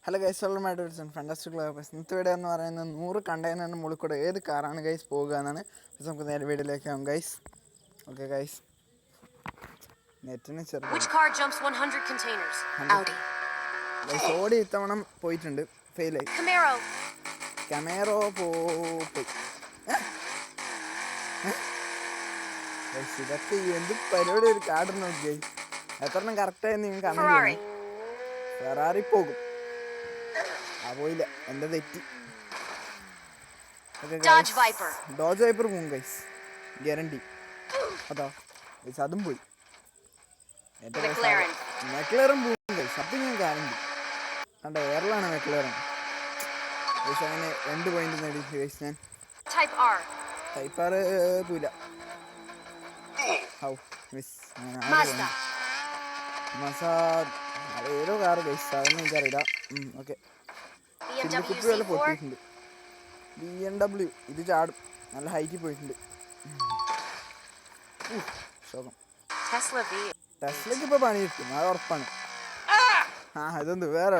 Hello guys, welcome to fantastic lovers. ഇന്നത്തെ video എന്ന് പറയുന്നത് 100 കണ്ടെയ്നറിന് മുകളിൽ കൂടെ ഏത് കാറാണ് ഗൈസ് പോകുക എന്നാണ്. നമുക്ക് നേരെ വീഡിയോയിലേക്ക് ആവും ഗൈസ്. ഓക്കെ ഗൈസ്, നെറ്റിന് ഗൈസ് ഓടി ഇത്തവണ പോയിട്ടുണ്ട്, ഫെയിലായി. കമേറോ പോയി. ഗൈസ് ഇതൊക്കെ എന്ത് പരിപാടി, ഒരു കാർഡ് നോക്കി ഗൈസ്. എത്രണ്ണം കറക്റ്റായി നിങ്ങൾ കമന്റ് ചെയ്യണം. ഫെറാറി പോകും, പോയില്ല, എൻ്റെ തെറ്റി. ഡോജ് വൈപ്പർ പോകും ഗൈസ്, ഗ്യാരണ്ടി. അതാ ഗൈസ് അതും പോയി. മെക്ലറും പോകും ഗൈസ്, അത് ഞാൻ ഗ്യാരണ്ടി. കണ്ട എയറിലാണ് മെക്ലറും ഗൈസ്. അങ്ങനെ 2 പോയിന്റ് നേടി ഗൈസ് ഞാൻ. ടൈപ്പ് ആർ പോയില്ല. ഏതോ കാറ് ഗൈസ്, അതൊന്നും എനിക്കറിയില്ല. ഓക്കെ, കുപ്പി വല്ല പൊട്ടിയിട്ടുണ്ട്. BMW ഇത് ചാടും, നല്ല ഹൈറ്റിൽ പോയിട്ടുണ്ട്. ശോകം. ടെസ്ലയ്ക്ക് ഇപ്പോൾ പണി കിട്ടും, അത് ഉറപ്പാണ്. ഇതൊന്നും വേറെ